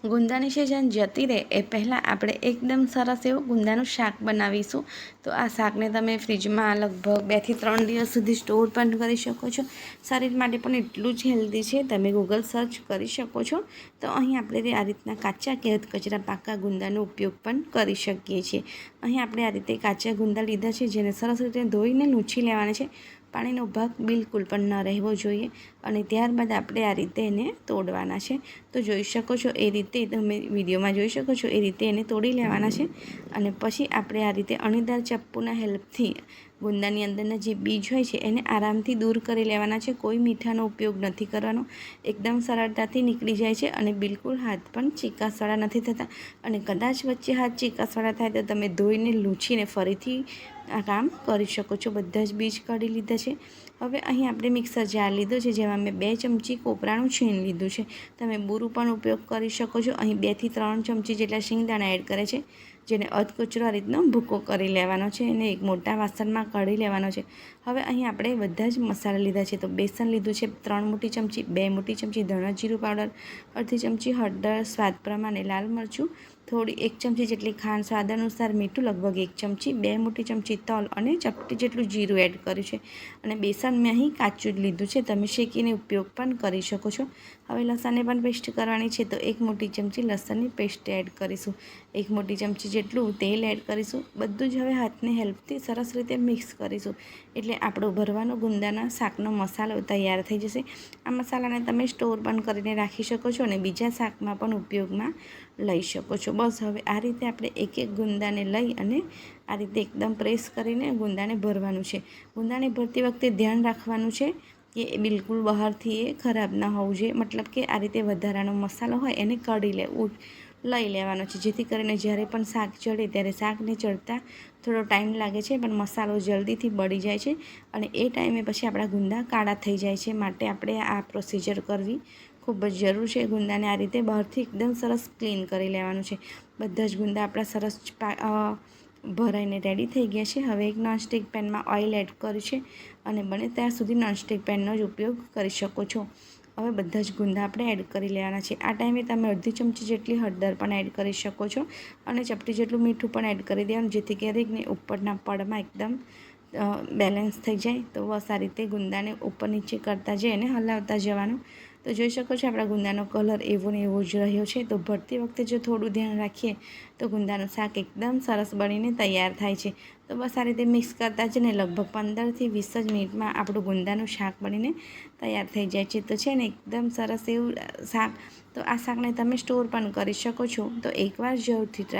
ગુંદાની season જતી રહે એ પહેલાં આપણે એકદમ સરસ એવું ગુંદાનું શાક બનાવીશું. તો આ શાકને તમે ફ્રીજમાં લગભગ 2 થી 3 દિવસ સુધી સ્ટોર પણ કરી શકો છો. શરીર માટે પણ એટલું જ હેલ્ધી છે. તમે ગૂગલ સર્ચ કરી શકો છો. તો અહીં આપણે આ રીતના કાચા કે કચરા પાકા ગુંદાનો ઉપયોગ પણ કરી શકીએ છીએ. અહીં આપણે આ રીતે કાચા ગુંદા લીધા છે, જેને સરસ રીતે ધોઈને લૂછી લેવાના છે. પાણીનો ભાગ બિલકુલ પણ ન રહેવો જોઈએ. અને ત્યારબાદ આપણે આ રીતે એને તોડવાના છે. તો જોઈ શકો છો એ રીતે તમે વિડીયોમાં જોઈ શકો છો એ રીતે એને તોડી લેવાના છે. અને પછી આપણે આ રીતે અણીદાર ચપ્પુના હેલ્પથી ગુંદાની અંદરના જે બીજ હોય છે એને આરામથી દૂર કરી લેવાના છે. કોઈ મીઠાનો ઉપયોગ નથી કરવાનો. એકદમ સરળતાથી નીકળી જાય છે અને બિલકુલ હાથ પણ ચીકાસવાળા નથી થતા. અને કદાચ વચ્ચે હાથ ચીકાસવાળા થાય તો તમે ધોઈને લૂછીને ફરીથી આ કામ કરી શકો છો. બધા જ બીજ કાઢી લીધા છે. હવે અહીં આપણે મિક્સર જાર લીધો છે, જેમાં મેં 2 ચમચી કોપરાનું છીણ લીધું છે. તમે બુરું પણ ઉપયોગ કરી શકો છો. અહીં 2 થી 3 ચમચી જેટલા શિંગદાણા એડ કરે છે, જેને અધકચરો આ રીતનો ભૂકો કરી લેવાનો છે અને એક મોટા વાસણમાં કાઢી લેવાનો છે. હવે અહીં આપણે બધા જ મસાલા લીધા છે. તો બેસન લીધું છે 3 મોટી ચમચી, 2 મોટી ચમચી ધાણા જીરું પાવડર, અડધી ચમચી હળદર, સ્વાદ પ્રમાણે લાલ મરચું, થોડી 1 ચમચી જેટલી ખાંડ, સ્વાદ અનુસાર મીઠું, લગભગ 1 ચમચી, 2 મોટી ચમચી તલ અને ચપટી જેટલું જીરું એડ કર્યું છે. અને બેસન મેં અહીં કાચું જ લીધું છે. તમે શેકીને ઉપયોગ પણ કરી શકો છો. હવે લસણને પણ પેસ્ટ કરવાની છે. તો 1 મોટી ચમચી લસણની પેસ્ટ એડ કરીશું. 1 મોટી ચમચી જેટલું તેલ એડ કરીશું. બધું જ હવે હાથની હેલ્પથી સરસ રીતે મિક્સ કરીશું. એટલે આપણો ભરવાનો ગુંદાના શાકનો મસાલો તૈયાર થઈ જશે. આ મસાલાને તમે સ્ટોર પણ કરીને રાખી શકો છો અને બીજા શાકમાં પણ ઉપયોગમાં લઈ શકો છો. બસ હવે આ રીતે આપણે એક એક ગુંદાને લઈ અને આ રીતે એકદમ પ્રેસ કરીને ગુંદાને ભરવાનું છે. ગુંદાને ભરતી વખતે ધ્યાન રાખવાનું છે કે બિલકુલ બહારથી એ ખરાબ ના હોવું જોઈએ. મતલબ કે આ રીતે વધારાનો મસાલો હોય એને કાઢી લઈ લેવાનો છે, જેથી કરીને જ્યારે પણ શાક ચડે ત્યારે શાકને ચડતા થોડો ટાઈમ લાગે છે, પણ મસાલો જલ્દીથી બળી જાય છે અને એ ટાઈમે પછી આપણા ગુંદા કાળા થઈ જાય છે. માટે આપણે આ પ્રોસિજર કરવી ખૂબ જ જરૂર છે. ગુંદાને આ રીતે બહારથી એકદમ સરસ ક્લીન કરી લેવાનું છે. બધા જ ગુંદા આપણા સરસ ભરાઈને રેડી થઈ ગયા છે. હવે એક નોનસ્ટિક પેનમાં ઓઇલ એડ કર્યું છે અને બને ત્યાં સુધી નોનસ્ટિક પેનનો જ ઉપયોગ કરી શકો છો. હવે બધા જ ગુંદા આપણે એડ કરી લેવાના છે. આ ટાઈમે તમે અડધી ચમચી જેટલી હળદર પણ એડ કરી શકો છો અને ચપટી જેટલું મીઠું પણ એડ કરી દેવાનું, જેથી ક્યારેકને ઉપરના પડમાં એકદમ બેલેન્સ થઈ જાય. તો બસ આ રીતે ગુંદાને ઉપર નીચે કરતા જઈ અને હલાવતા જવાનું. તો જોઈ શકો છો આપણા ગુંદાનો કલર એવો ને એવો જ રહ્યો છે. તો ભરતી વખતે જો થોડું ધ્યાન રાખીએ તો ગુંદાનું શાક એકદમ સરસ બનીને તૈયાર થાય છે. તો બસ આ રીતે મિક્સ કરતા જ ને લગભગ 15 થી 20 જ મિનિટમાં આપણું ગુંદાનું શાક બનીને તૈયાર થઈ જાય છે. તો છે ને એકદમ સરસ એવું શાક. તો આ શાકને તમે સ્ટોર પણ કરી શકો છો. તો એકવાર જરૂરથી